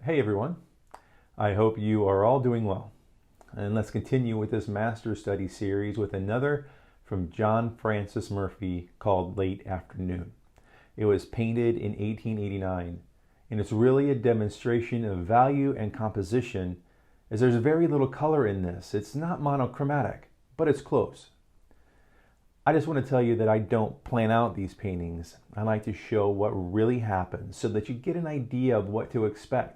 Hey everyone, I hope you are all doing well. And let's continue with this master study series with another from John Francis Murphy called Late Afternoon. It was painted in 1889, and it's really a demonstration of value and composition, as there's very little color in this. It's not monochromatic, but it's close. I just want to tell you that I don't plan out these paintings. I like to show what really happens so that you get an idea of what to expect.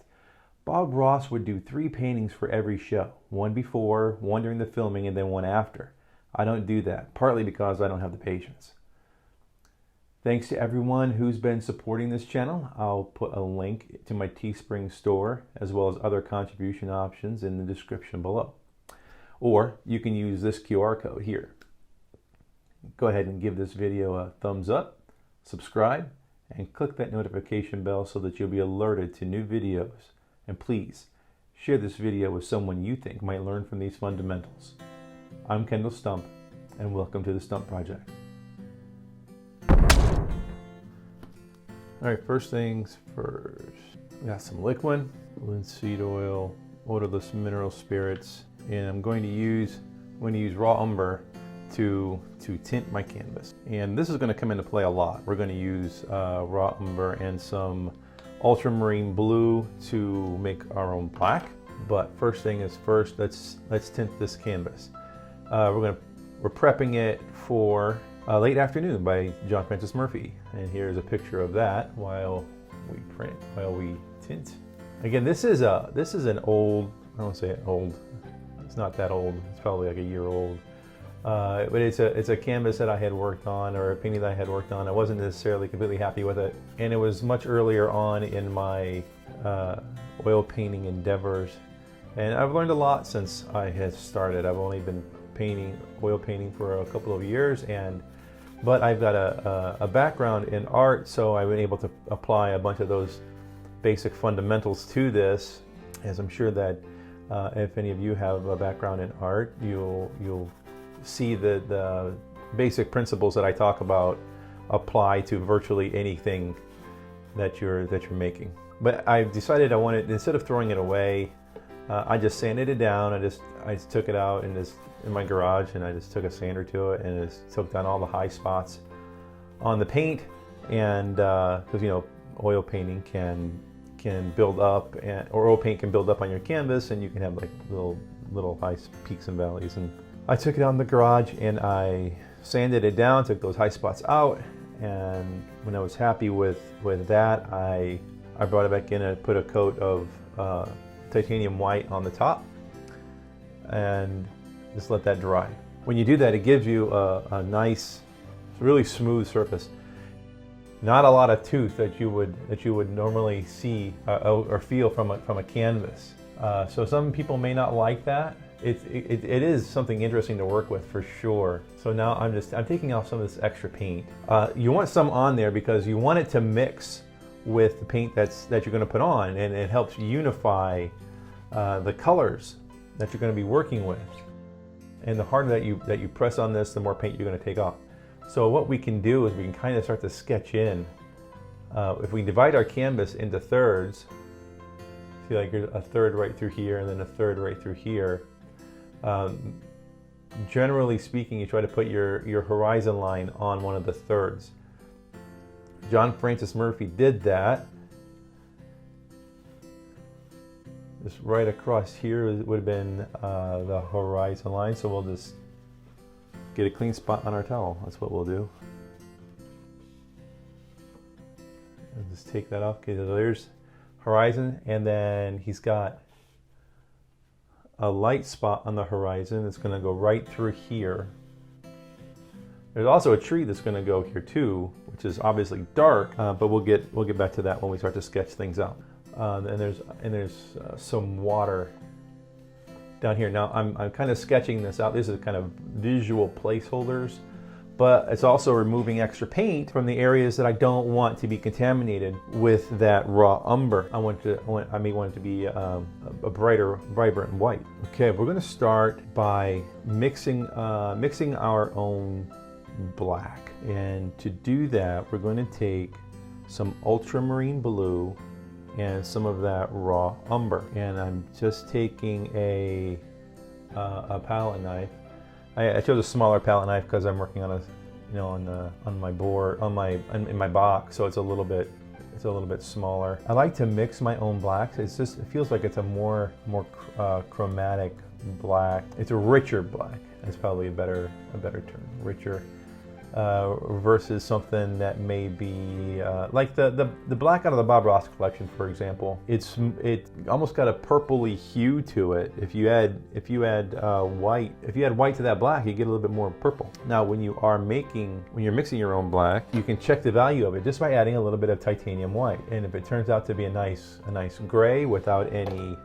Bob Ross would do 3 paintings for every show, one before, one during the filming, and then one after. I don't do that, partly because I don't have the patience. Thanks to everyone who's been supporting this channel. I'll put a link to my Teespring store as well as other contribution options in the description below. Or you can use this QR code here. Go ahead and give this video a thumbs up, subscribe, and click that notification bell so that you'll be alerted to new videos. And please, share this video with someone you think might learn from these fundamentals. I'm Kendall Stump, and welcome to the Stump Project. Alright, first things first. We got some liquid, linseed oil, odorless mineral spirits, and I'm going to use raw umber to tint my canvas. And this is going to come into play a lot. We're going to use raw umber and some ultramarine blue to make our own black. But first thing is first, let's tint this canvas. We're prepping it for Late Afternoon by John Francis Murphy. And here's a picture of that while we tint. Again, this is an old, I don't want to say old, it's not that old, it's probably like a year old. But it's a canvas that I had worked on, or a painting that I had worked on. I wasn't necessarily completely happy with it, and it was much earlier on in my oil painting endeavors. And I've learned a lot since I had started. I've only been oil painting for a couple of years, but I've got a background in art, so I've been able to apply a bunch of those basic fundamentals to this. As I'm sure that if any of you have a background in art, you'll see the basic principles that I talk about apply to virtually anything that you're making. But I've decided I wanted, instead of throwing it away, I just sanded it down. I just took it out in my garage, and I just took a sander to it and just took down all the high spots on the paint. And because oil painting can build up, or oil paint can build up on your canvas, and you can have like little high peaks and valleys. And I took it out in the garage and I sanded it down, took those high spots out, and when I was happy with that, I brought it back in and put a coat of titanium white on the top and just let that dry. When you do that, it gives you a nice, really smooth surface. Not a lot of tooth that you would normally see or feel from a canvas. So some people may not like that. It is something interesting to work with for sure. So now I'm taking off some of this extra paint. You want some on there because you want it to mix with the paint that you're going to put on, and it helps unify the colors that you're going to be working with. And the harder that you press on this, the more paint you're going to take off. So what we can do is we can kind of start to sketch in. If we divide our canvas into thirds, see, like a third right through here and then a third right through here. Generally speaking, you try to put your horizon line on one of the thirds. John Francis Murphy did that. Just right across here would have been the horizon line, so we'll just get a clean spot on our towel. That's what we'll do. And just take that off. Okay, so there's horizon, and then he's got a light spot on the horizon. It's going to go right through here. There's also a tree that's going to go here too, which is obviously dark, but we'll get back to that when we start to sketch things out. And there's some water down here. Now I'm kind of sketching this out. This is kind of visual placeholders, but it's also removing extra paint from the areas that I don't want to be contaminated with that raw umber. I may want it to be a brighter, vibrant white. Okay, we're going to start by mixing our own black, and to do that, we're going to take some ultramarine blue and some of that raw umber. And I'm just taking a palette knife. I chose a smaller palette knife because I'm working on on my board, in my box, so it's a little bit smaller. I like to mix my own blacks. It feels like it's a more chromatic black. It's a richer black. That's probably a better term. Richer. Versus something that may be like the black out of the Bob Ross collection, for example. It almost got a purpley hue to it. If you add white to that black, you get a little bit more purple. Now, when you're mixing your own black, you can check the value of it just by adding a little bit of titanium white. And if it turns out to be a nice gray without any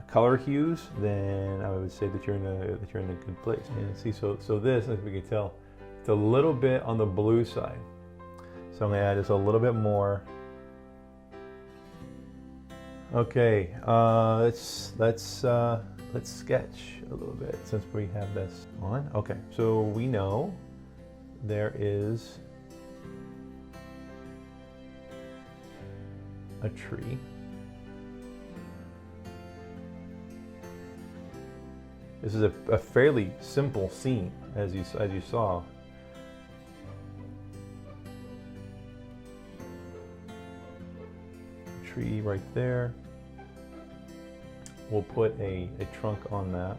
color hues, then I would say that you're in a good place. And see, so this, as we can tell, it's a little bit on the blue side. So I'm going to add just a little bit more. Okay, let's sketch a little bit since we have this on. Okay, so we know there is a tree. This is a fairly simple scene, as you saw. Tree right there. We'll put a trunk on that.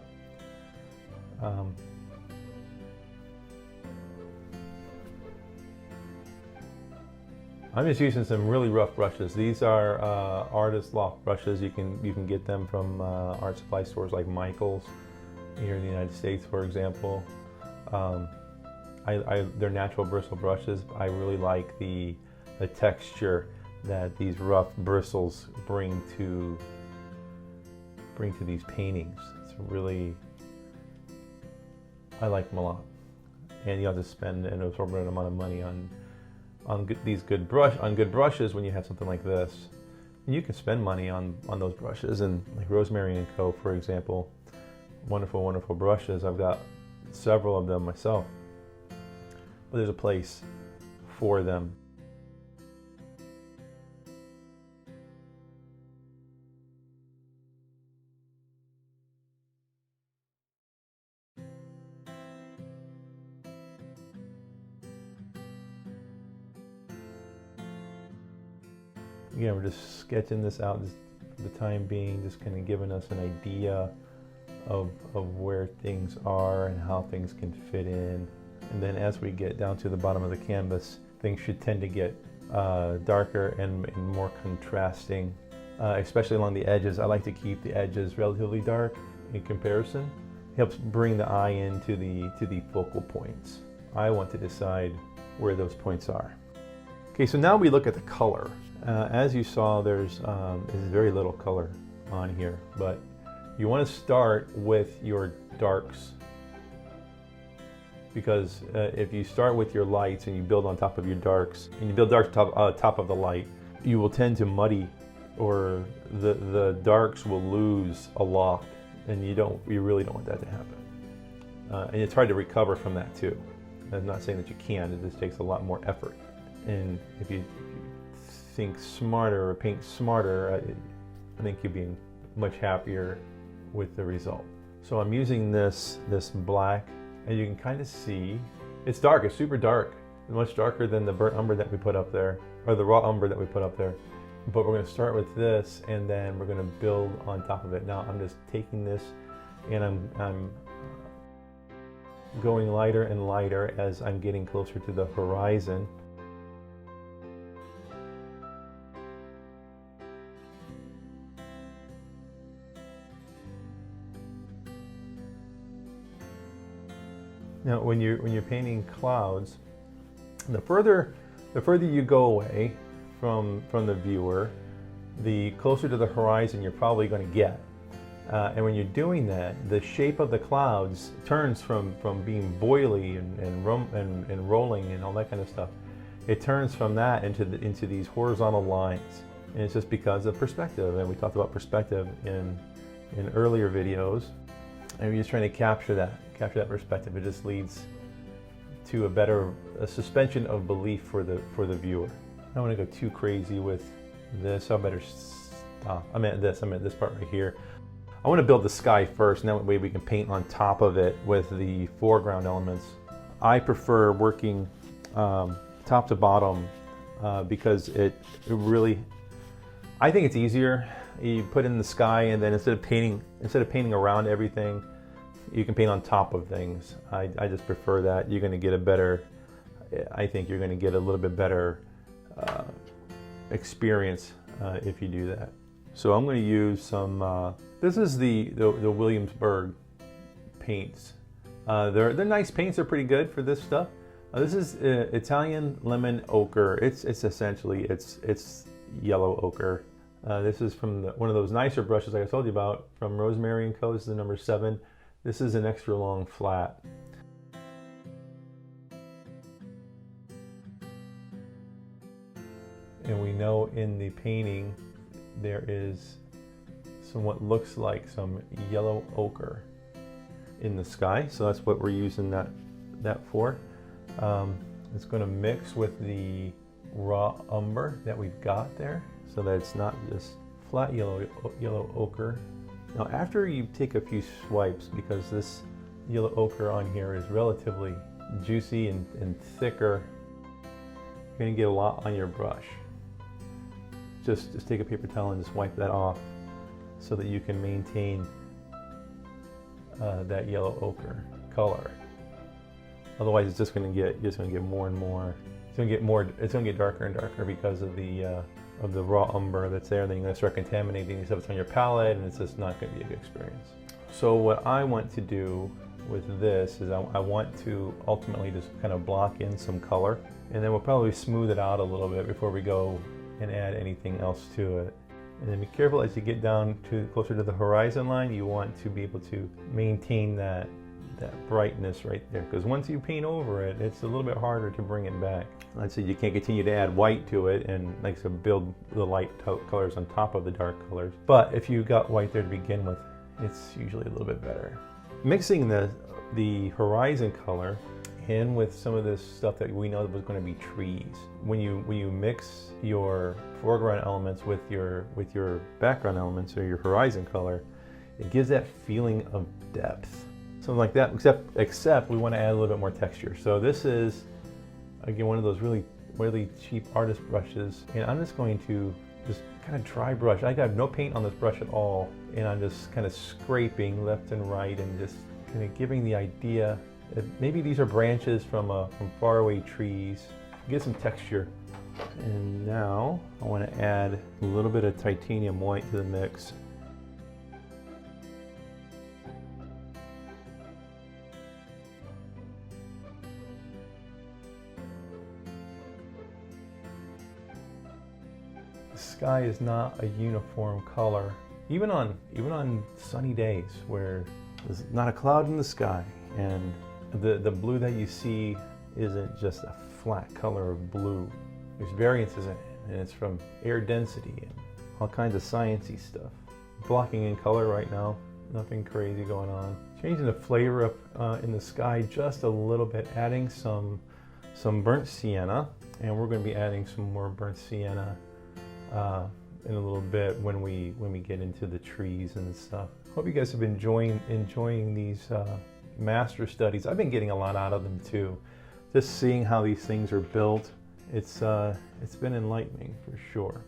I'm just using some really rough brushes. These are Artist Loft brushes. You can get them from art supply stores like Michael's here in the United States, for example. They're natural bristle brushes. I really like the texture that these rough bristles bring to these paintings. It's really, I like them a lot. And you have to spend an absorbent amount of money on good brushes when you have something like this. And you can spend money on those brushes, and like Rosemary & Co., for example, wonderful brushes. I've got several of them myself, but there's a place for them. Again, we're just sketching this out for the time being, just kind of giving us an idea of where things are and how things can fit in. And then as we get down to the bottom of the canvas, things should tend to get darker and more contrasting, especially along the edges. I like to keep the edges relatively dark in comparison. It helps bring the eye into the focal points. I want to decide where those points are. Okay, so now we look at the color. As you saw, there's very little color on here, but you want to start with your darks, because if you start with your lights and you build on top of your darks, and you build darks top of the light, you will tend to muddy, or the darks will lose a lot, and you really don't want that to happen. And it's hard to recover from that too. I'm not saying that you can, it just takes a lot more effort. And if you think smarter or paint smarter, I think you'll be much happier with the result. So I'm using this black, and you can kind of see it's dark. It's super dark. It's much darker than the burnt umber that we put up there, or the raw umber that we put up there. But we're going to start with this, and then we're going to build on top of it. Now I'm just taking this, and I'm going lighter and lighter as I'm getting closer to the horizon. Now, when you're painting clouds, the further you go away from the viewer, the closer to the horizon you're probably going to get. And when you're doing that, the shape of the clouds turns from being boily and rolling and all that kind of stuff. It turns from that into these horizontal lines, and it's just because of perspective. And we talked about perspective in earlier videos, and we're just trying to capture that perspective. It just leads to a suspension of belief for the viewer. I don't want to go too crazy with this. I better stop. I meant this part right here. I want to build the sky first, and that way we can paint on top of it with the foreground elements. I prefer working top to bottom because it really, I think it's easier. You put in the sky, and then instead of painting around everything, you can paint on top of things. I just prefer that. You're going to get a better, I think you're going to get a little bit better experience if you do that. So I'm going to use some, this is the Williamsburg paints. They're nice paints, they're pretty good for this stuff. This is Italian lemon ochre. It's essentially, it's yellow ochre. This is from one of those nicer brushes like I told you about, from Rosemary & Co. This is the number 7. This is an extra long flat. And we know in the painting there is some what looks like some yellow ochre in the sky. So that's what we're using that for. It's going to mix with the raw umber that we've got there, so that it's not just flat yellow ochre. Now after you take a few swipes, because this yellow ochre on here is relatively juicy and thicker, you're going to get a lot on your brush. Just take a paper towel and just wipe that off so that you can maintain that yellow ochre color. Otherwise, it's just going to get more and more. It's going to get darker and darker because of the raw umber that's there. Then you're going to start contaminating stuff that's on your palette, and it's just not going to be a good experience. So what I want to do with this is I want to ultimately just kind of block in some color, and then we'll probably smooth it out a little bit before we go and add anything else to it. And then be careful as you get down to closer to the horizon line. You want to be able to maintain that brightness right there, because once you paint over it, it's a little bit harder to bring it back. Let's say you can't continue to add white to it and like to build the light colors on top of the dark colors. But if you got white there to begin with, it's usually a little bit better. Mixing the horizon color in with some of this stuff that we know was going to be trees. When you mix your foreground elements with your background elements or your horizon color, it gives that feeling of depth. Something like that, except we want to add a little bit more texture. So this is, again, one of those really cheap artist brushes, and I'm just going to just kind of dry brush. I got no paint on this brush at all, and I'm just kind of scraping left and right and just kind of giving the idea that maybe these are branches from faraway trees. Get some texture. And now I want to add a little bit of titanium white to the mix. The sky is not a uniform color, even on sunny days where there's not a cloud in the sky, and the blue that you see isn't just a flat color of blue. There's variances in it, and it's from air density and all kinds of sciencey stuff. Blocking in color right now, nothing crazy going on. Changing the flavor up in the sky just a little bit, adding some burnt sienna, and we're going to be adding some more burnt sienna in a little bit when we get into the trees and stuff. Hope you guys have been enjoying these master studies. I've been getting a lot out of them too. Just seeing how these things are built, it's been enlightening for sure.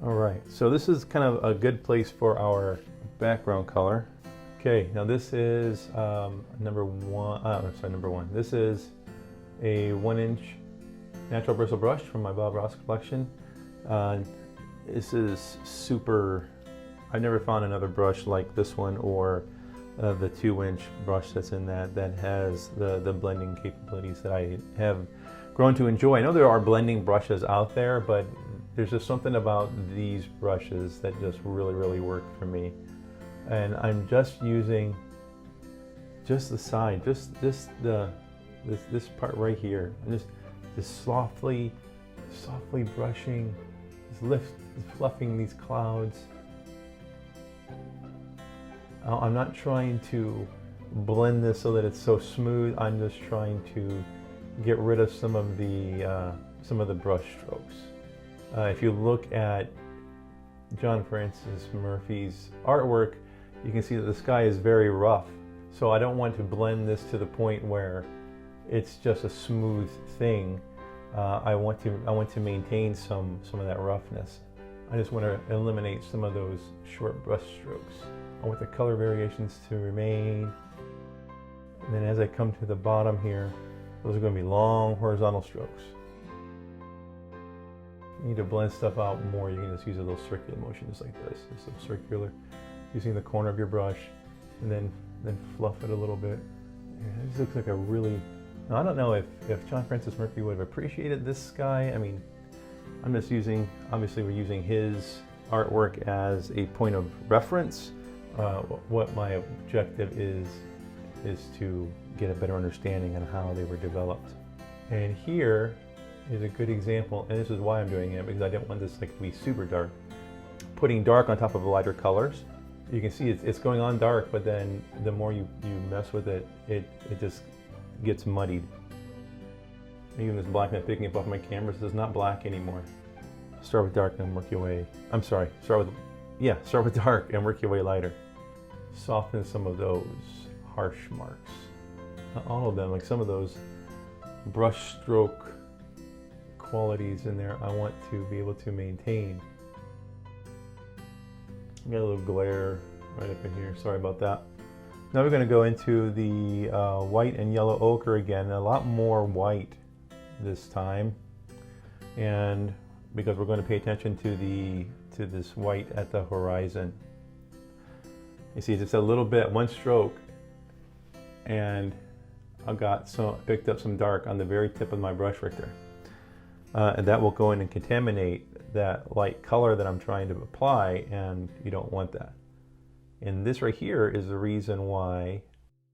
All right, so this is kind of a good place for our background color. Okay, now this is number one. This is a 1-inch natural bristle brush from my Bob Ross collection. This is super, I've never found another brush like this one, or the 2-inch brush that's in that has the blending capabilities that I have grown to enjoy. I know there are blending brushes out there, but there's just something about these brushes that just really work for me. And I'm just using just the side, this part right here. I'm just softly brushing fluffing these clouds. I'm not trying to blend this so that it's so smooth. I'm just trying to get rid of some of the brush strokes. If you look at John Francis Murphy's artwork, you can see that the sky is very rough. So I don't want to blend this to the point where it's just a smooth thing. I want to maintain some of that roughness. I just want to eliminate some of those short brush strokes. I want the color variations to remain. And then as I come to the bottom here, those are going to be long horizontal strokes. If you need to blend stuff out more, you can just use a little circular motion just like this. Just a circular, using the corner of your brush, and then fluff it a little bit. This looks like a really, now, I don't know if John Francis Murphy would have appreciated this sky. I mean, I'm just using, obviously we're using his artwork as a point of reference. What my objective is to get a better understanding on how they were developed. And here is a good example, and this is why I'm doing it, because I didn't want this like to be super dark. Putting dark on top of lighter colors, you can see it's going on dark, but then the more you mess with it, it just gets muddied. Even this black I'm picking up off my camera, this is not black anymore. Start with dark and work your way, I'm sorry, start with dark and work your way lighter. Soften some of those harsh marks. Not all of them, like some of those brush stroke qualities in there I want to be able to maintain. Got a little glare right up in here, sorry about that. Now we're going to go into the white and yellow ochre again, a lot more white this time, and because we're going to pay attention to this white at the horizon. You see just a little bit, one stroke, and I picked up some dark on the very tip of my brush right there. And that will go in and contaminate that light color that I'm trying to apply, and you don't want that. And this right here is the reason why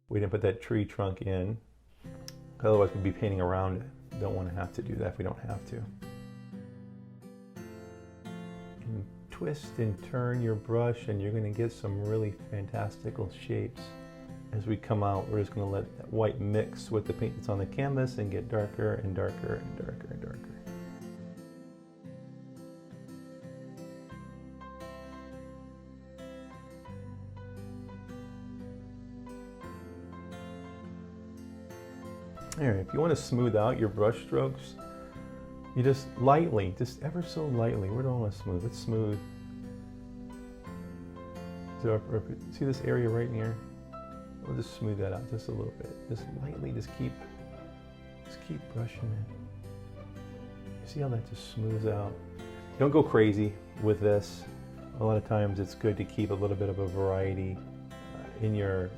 we didn't put that tree trunk in. Otherwise we'd be painting around it. Don't want to have to do that if we don't have to. And twist and turn your brush, and you're going to get some really fantastical shapes. As we come out, we're just going to let that white mix with the paint that's on the canvas and get darker and darker and darker and darker. There, if you want to smooth out your brush strokes, you just lightly, just ever so lightly, we don't want to smooth, it's smooth. So see this area right in here? We'll just smooth that out just a little bit. Just lightly, just keep brushing it. You see how that just smooths out? Don't go crazy with this. A lot of times it's good to keep a little bit of a variety in your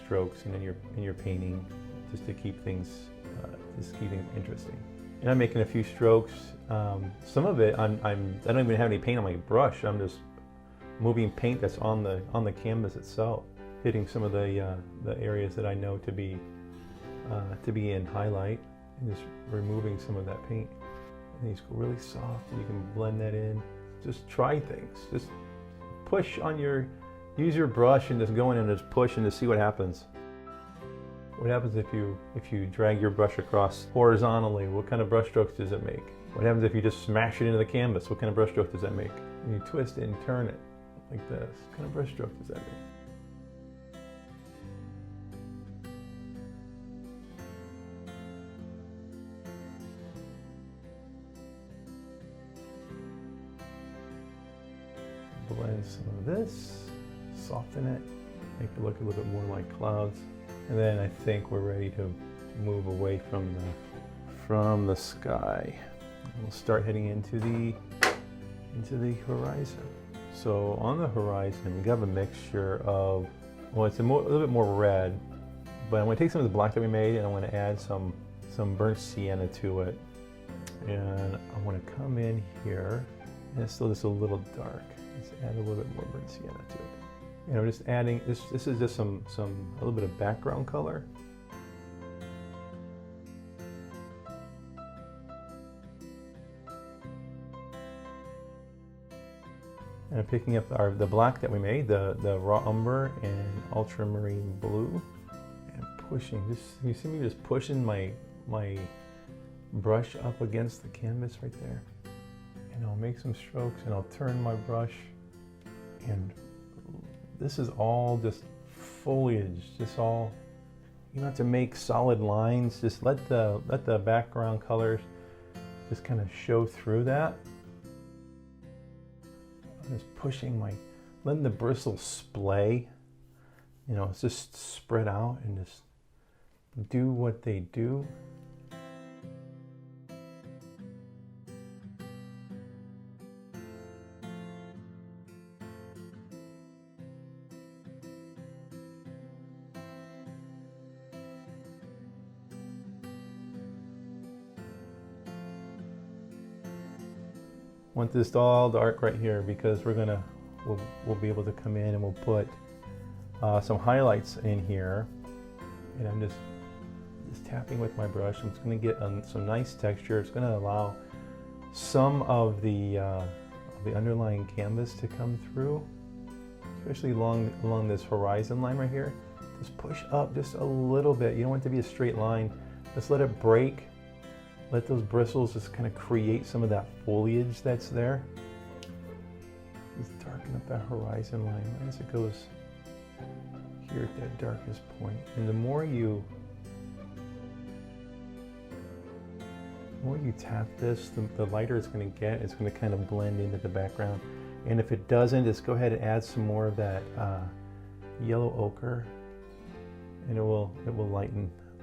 strokes and in your painting, just to keep things interesting. And I'm making a few strokes. Some of it I don't even have any paint on my brush. I'm just moving paint that's on the canvas itself, hitting some of the areas that I know to be in highlight, and just removing some of that paint. And these go really soft, and you can blend that in. Just try things. Just push on use your brush and just go in and just push and just see what happens. What happens if you drag your brush across horizontally? What kind of brush strokes does it make? What happens if you just smash it into the canvas? What kind of brush stroke does that make? When you twist it and turn it like this, what kind of brush stroke does that make? Blend some of this, soften it, make it look a little bit more like clouds. And then I think we're ready to move away from the sky. We'll start heading into the horizon. So on the horizon, we have a mixture of, well, it's a little bit more red, but I'm going to take some of the black that we made, and I'm going to add some burnt sienna to it. And I want to come in here, and it's still just a little dark. Let's add a little bit more burnt sienna to it. And I'm just adding, this is just a little bit of background color. And I'm picking up the black that we made, the raw umber and ultramarine blue, and pushing. You see me just pushing my brush up against the canvas right there. And I'll make some strokes and I'll turn my brush, and this is all just foliage, just all, you don't have to make solid lines, just let the background colors just kind of show through that. I'm just pushing letting the bristles splay, you know, it's just spread out and just do what they do. Want this all dark right here because we'll be able to come in and we'll put some highlights in here, and I'm just tapping with my brush. I'm just going to get some nice texture. It's going to allow some of the underlying canvas to come through, especially along this horizon line right here. Just push up just a little bit. You don't want it to be a straight line. Just let it break. Let those bristles just kind of create some of that foliage that's there. Just darken up that horizon line right as it goes here at that darkest point. And the more you tap this, the lighter it's going to get. It's going to kind of blend into the background. And if it doesn't, just go ahead and add some more of that yellow ochre, and it will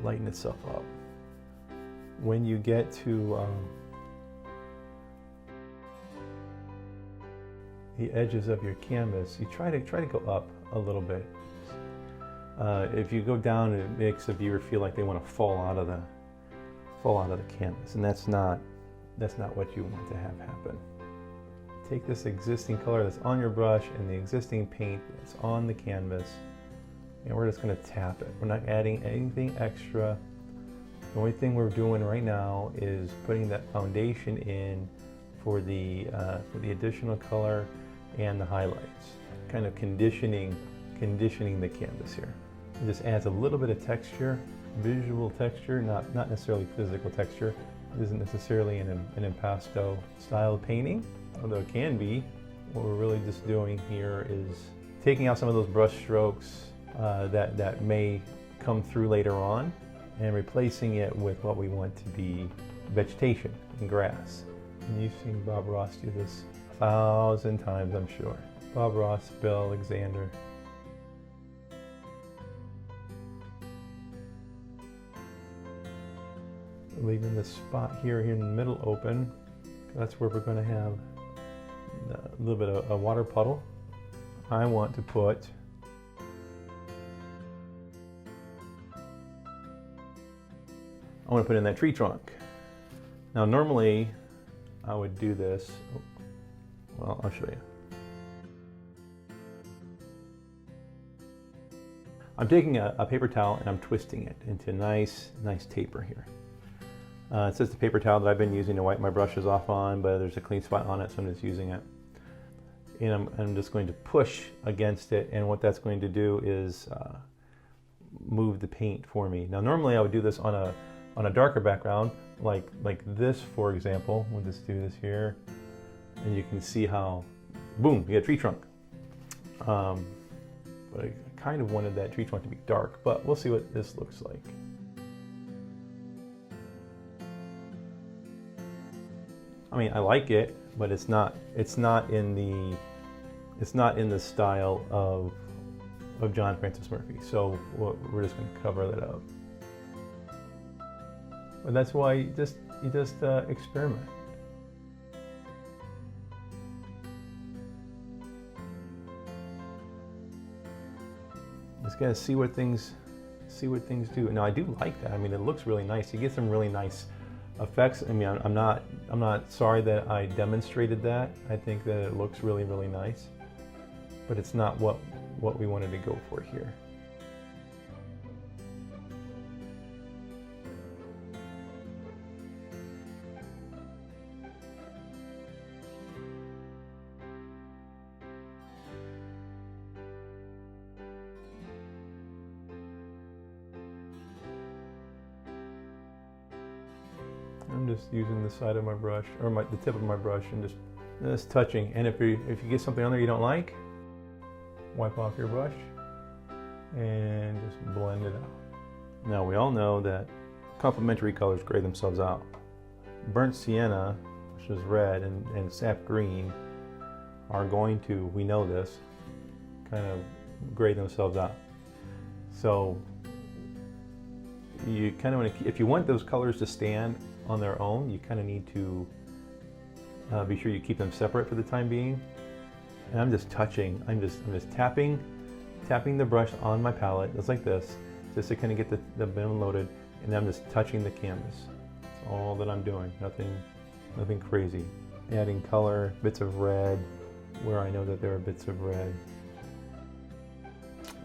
lighten itself up. When you get to the edges of your canvas, you try to go up a little bit. If you go down, it makes the viewer feel like they want to fall out of the canvas, and that's not what you want to have happen. Take this existing color that's on your brush and the existing paint that's on the canvas, and we're just going to tap it. We're not adding anything extra. The only thing we're doing right now is putting that foundation in for the additional color and the highlights, kind of conditioning the canvas here. It just adds a little bit of texture, visual texture, not necessarily physical texture. It isn't necessarily an impasto style painting, although it can be. What we're really just doing here is taking out some of those brush strokes that may come through later on, and replacing it with what we want to be vegetation and grass. And you've seen Bob Ross do this 1,000 times, I'm sure. Bob Ross, Bill Alexander. Leaving this spot here in the middle open. That's where we're going to have a little bit of a water puddle. I want to put in that tree trunk. Now normally I would do this, well, I'll show you. I'm taking a paper towel and I'm twisting it into a nice taper here. It says the paper towel that I've been using to wipe my brushes off on, but there's a clean spot on it, so I'm just using it. And I'm just going to push against it, and what that's going to do is move the paint for me. Now normally I would do this on a darker background, like this, for example. We'll just do this here, and you can see how, boom, you get a tree trunk. But I kind of wanted that tree trunk to be dark, but we'll see what this looks like. I mean, I like it, but it's not in the style of John Francis Murphy. So we're just going to cover that up. But that's why you just experiment. Just gotta see what things do. Now I do like that. I mean, it looks really nice. You get some really nice effects. I mean, I'm not sorry that I demonstrated that. I think that it looks really, really nice, but it's not what we wanted to go for here. just using the side of my brush, or the tip of my brush, and just touching. And if you get something on there you don't like, wipe off your brush and just blend it out. Now we all know that complementary colors gray themselves out. Burnt sienna, which is red, and sap green are going to, we know this, kind of gray themselves out. So you kind of want to, if you want those colors to stand on their own, you kind of need to be sure you keep them separate for the time being. And I'm just touching, I'm just tapping the brush on my palette, just like this, just to kind of get the bin loaded, and I'm just touching the canvas. That's all that I'm doing, nothing crazy. Adding color, bits of red, where I know that there are bits of red.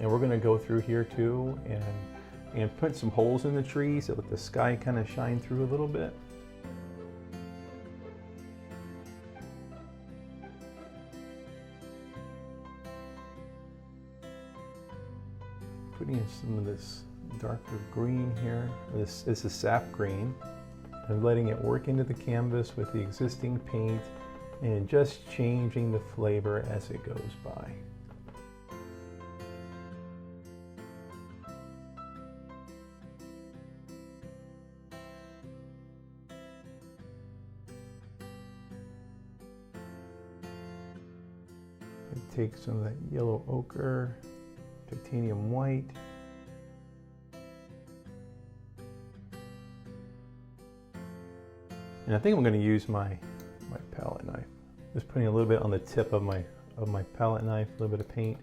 And we're gonna go through here too, and put some holes in the tree so that the sky kind of shine through a little bit. Putting in some of this darker green here. This is sap green. I'm letting it work into the canvas with the existing paint and just changing the flavor as it goes by. Take some of that yellow ochre, titanium white. And I think I'm going to use my palette knife. Just putting a little bit on the tip of my palette knife, a little bit of paint.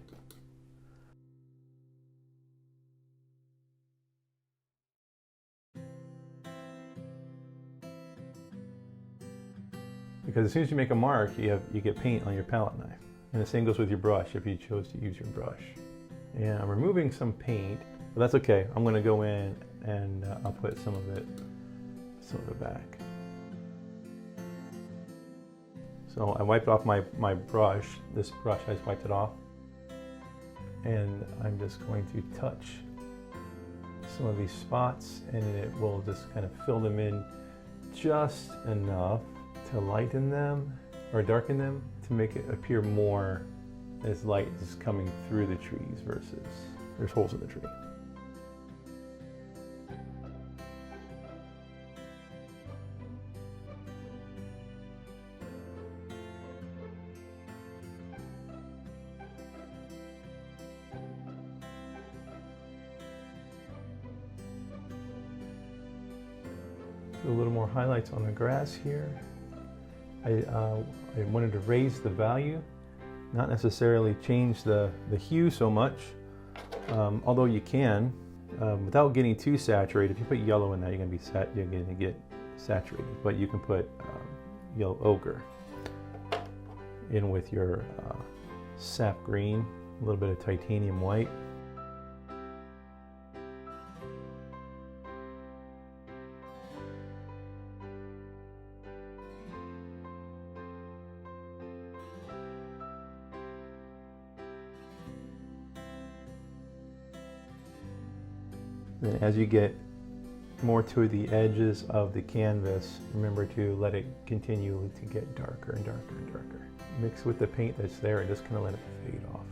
Because as soon as you make a mark, you get paint on your palette knife. And the same goes with your brush if you chose to use your brush. And I'm removing some paint, but that's okay. I'm going to go in and I'll put some of it back. So I wiped off my brush. This brush, I just wiped it off. And I'm just going to touch some of these spots, and it will just kind of fill them in just enough to lighten them or darken them, to make it appear more as light is coming through the trees versus there's holes in the tree. Do a little more highlights on the grass here. I wanted to raise the value, not necessarily change the hue so much, although you can, without getting too saturated. If you put yellow in that, you're going to get saturated. But you can put yellow ochre in with your sap green, a little bit of titanium white. Then as you get more to the edges of the canvas, remember to let it continue to get darker and darker and darker. Mix with the paint that's there and just kind of let it fade off.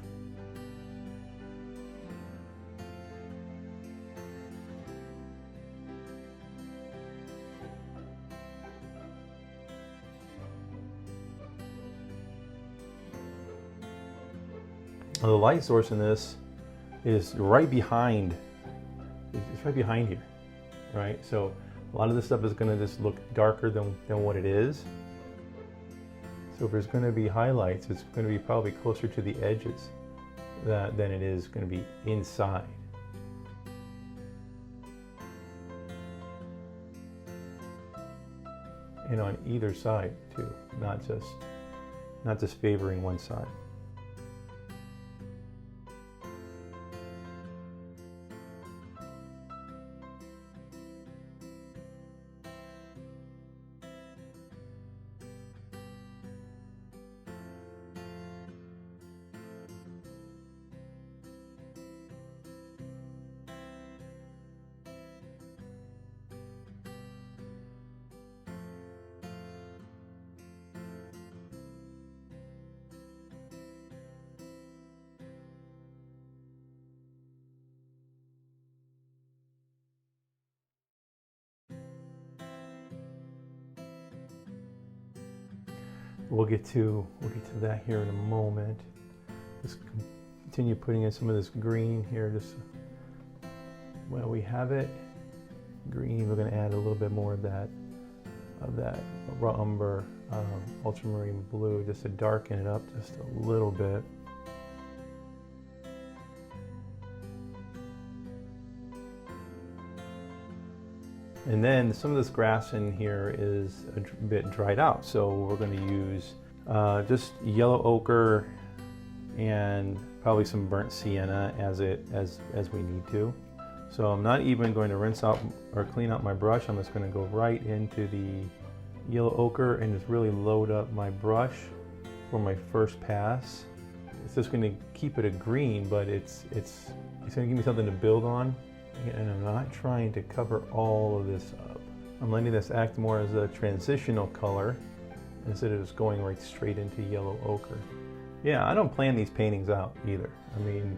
Now the light source in this is right behind. It's right behind here, right? So a lot of this stuff is going to just look darker than what it is. So if there's going to be highlights, it's going to be probably closer to the edges than it is going to be inside. And on either side too, not just favoring one side. we'll get to that here in a moment. Just continue putting in some of this green here. Just while we have it, green, we're going to add a little bit more of that raw umber ultramarine blue, just to darken it up just a little bit. And then some of this grass in here is a bit dried out, so we're going to use just yellow ochre and probably some burnt sienna as we need to. So I'm not even going to rinse out or clean out my brush. I'm just going to go right into the yellow ochre and just really load up my brush for my first pass. It's just going to keep it a green, but it's going to give me something to build on. And I'm not trying to cover all of this up. I'm letting this act more as a transitional color instead of just going right straight into yellow ochre. Yeah, I don't plan these paintings out either. I mean,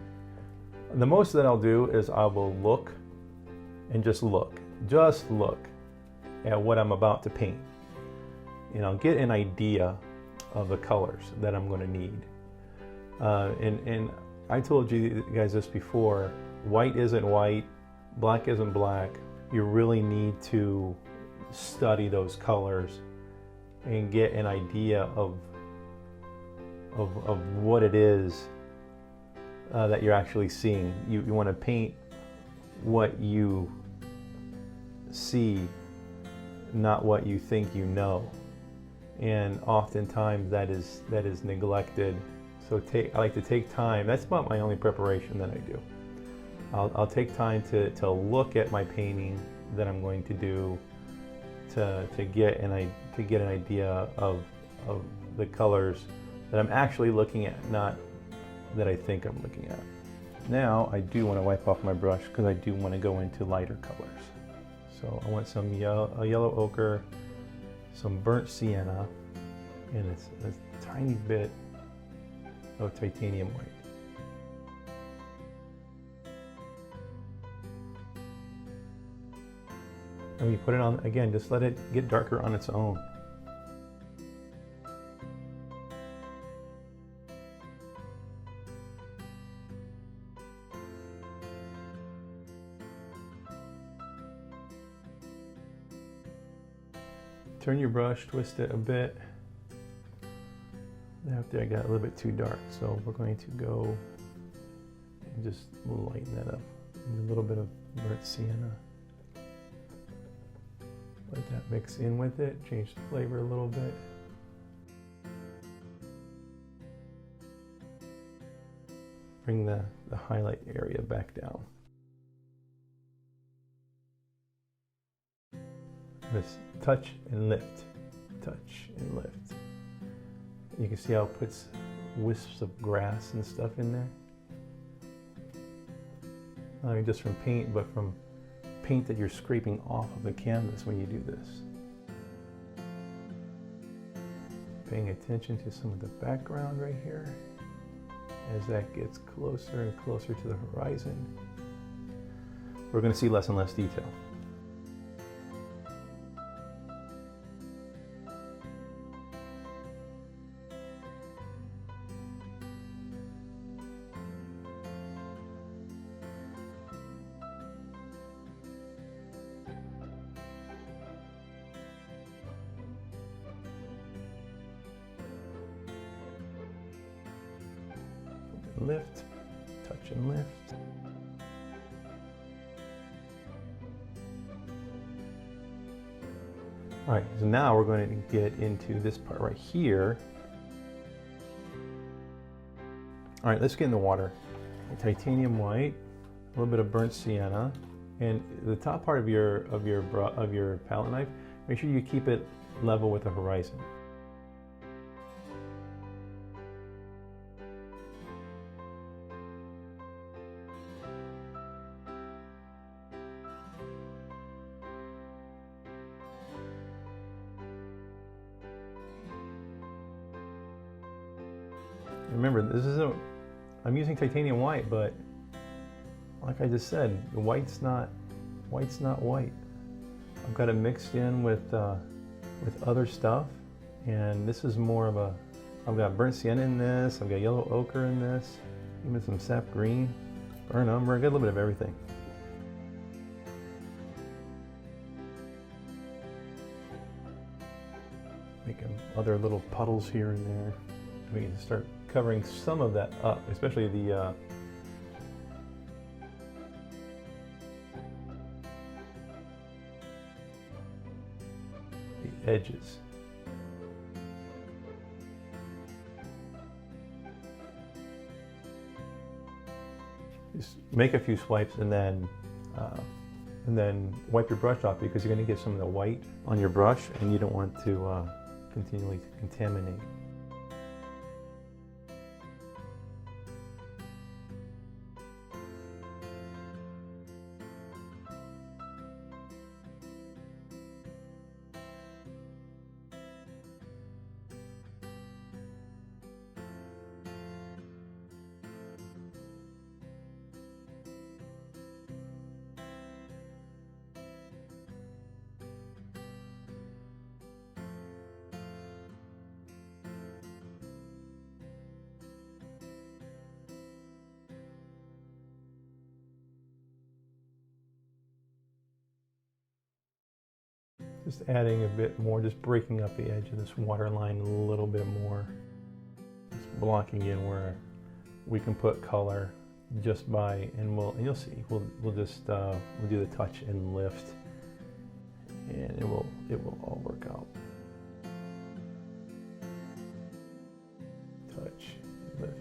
the most that I'll do is I will look and just look at what I'm about to paint. And I'll get an idea of the colors that I'm going to need. And I told you guys this before, white isn't white, black isn't black. You really need to study those colors and get an idea of what it is that you're actually seeing. You want to paint what you see, not what you think you know. And oftentimes that is neglected. So I like to take time. That's about my only preparation that I do. I'll take time to look at my painting that I'm going to do to get an idea of the colors that I'm actually looking at, not that I think I'm looking at. Now I do want to wipe off my brush because I do want to go into lighter colors. So I want some yellow ochre, some burnt sienna, and it's a tiny bit of titanium white. And we put it on, again, just let it get darker on its own. Turn your brush, twist it a bit. Out there I got a little bit too dark, so we're going to go and just lighten that up. And a little bit of burnt sienna. Let that mix in with it, change the flavor a little bit. Bring the highlight area back down. Just touch and lift, touch and lift. You can see how it puts wisps of grass and stuff in there. Not only just from paint, but from paint that you're scraping off of the canvas when you do this. Paying attention to some of the background right here as that gets closer and closer to the horizon. We're going to see less and less detail. Lift, touch and lift. All right, so now we're going to get into this part right here. All right, let's get in the water. Titanium white, a little bit of burnt sienna, and the top part of your palette knife, make sure you keep it level with the horizon. Remember, I'm using titanium white, but like I just said, the white's not white. I've got it mixed in with other stuff, And this is more of a, I've got burnt sienna in this, I've got yellow ochre in this, even some sap green, burnt umber, I got a little bit of everything. Making other little puddles here and there. We can start covering some of that up, especially the edges. Just make a few swipes and then wipe your brush off, because you're going to get some of the white on your brush and you don't want to continually contaminate. Just adding a bit more, just breaking up the edge of this water line a little bit more. Just blocking in where we can put color just by, and you'll see, we'll do the touch and lift, and it will all work out. Touch, lift.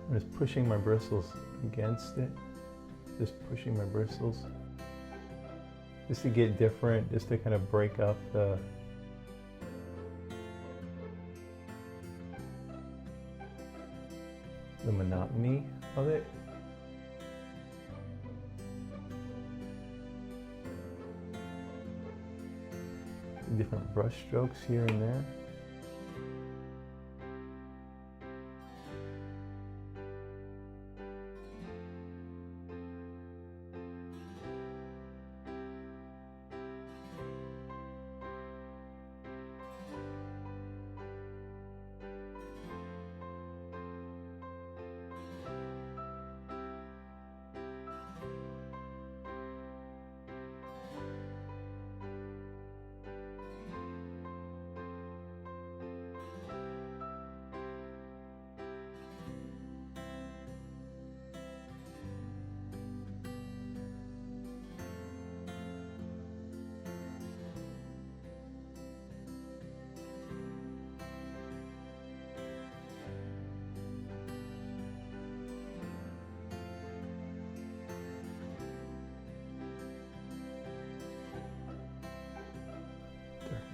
I'm just pushing my bristles against it, just pushing my bristles, just to get different, just to kind of break up the monotony of it. Different brush strokes here and there.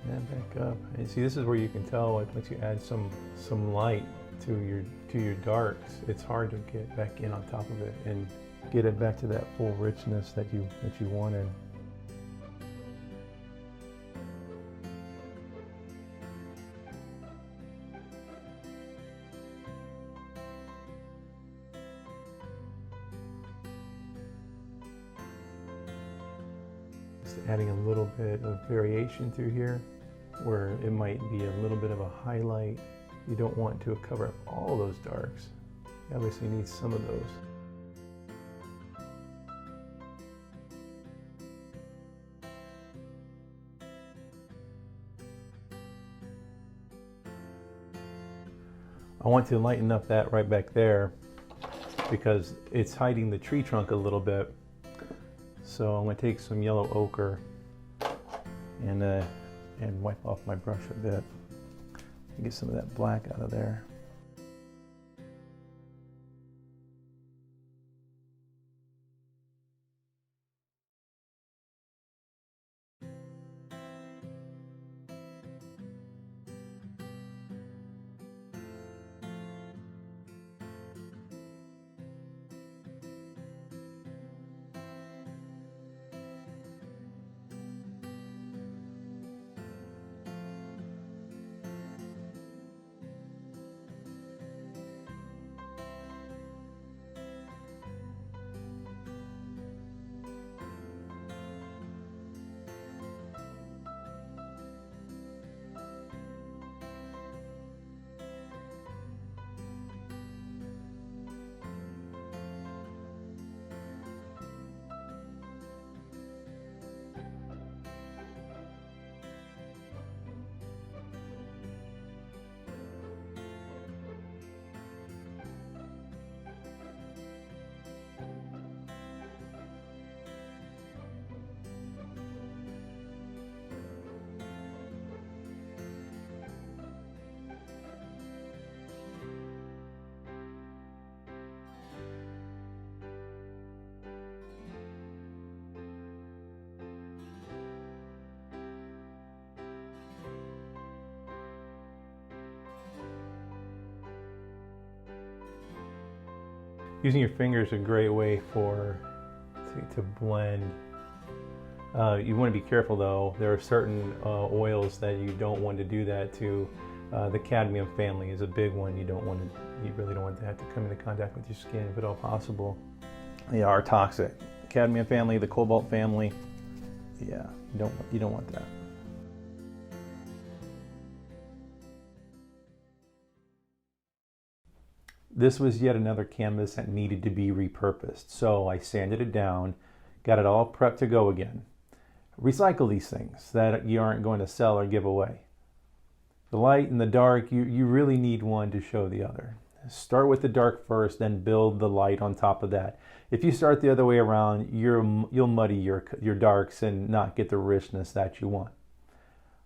And back up. And see, this is where you can tell, like, once you add some light to your darks, it's hard to get back in on top of it and get it back to that full richness that you wanted. Just adding a little bit of variation through here, where it might be a little bit of a highlight. You don't want to cover up all those darks. You obviously need some of those. I want to lighten up that right back there because it's hiding the tree trunk a little bit. So I'm going to take some yellow ochre and wipe off my brush a bit and get some of that black out of there. Using your finger is a great way to blend. You want to be careful though. There are certain oils that you don't want to do that to. The cadmium family is a big one. You really don't want that to come into contact with your skin if at all possible. They are toxic. The cadmium family, the cobalt family. Yeah, you don't want that. This was yet another canvas that needed to be repurposed. So I sanded it down, got it all prepped to go again. Recycle these things that you aren't going to sell or give away. The light and the dark, you really need one to show the other. Start with the dark first, then build the light on top of that. If you start the other way around, you'll muddy your darks and not get the richness that you want.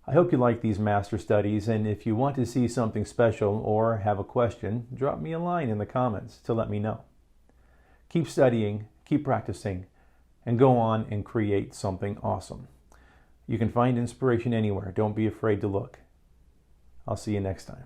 I hope you like these master studies, and if you want to see something special or have a question, drop me a line in the comments to let me know. Keep studying, keep practicing, and go on and create something awesome. You can find inspiration anywhere. Don't be afraid to look. I'll see you next time.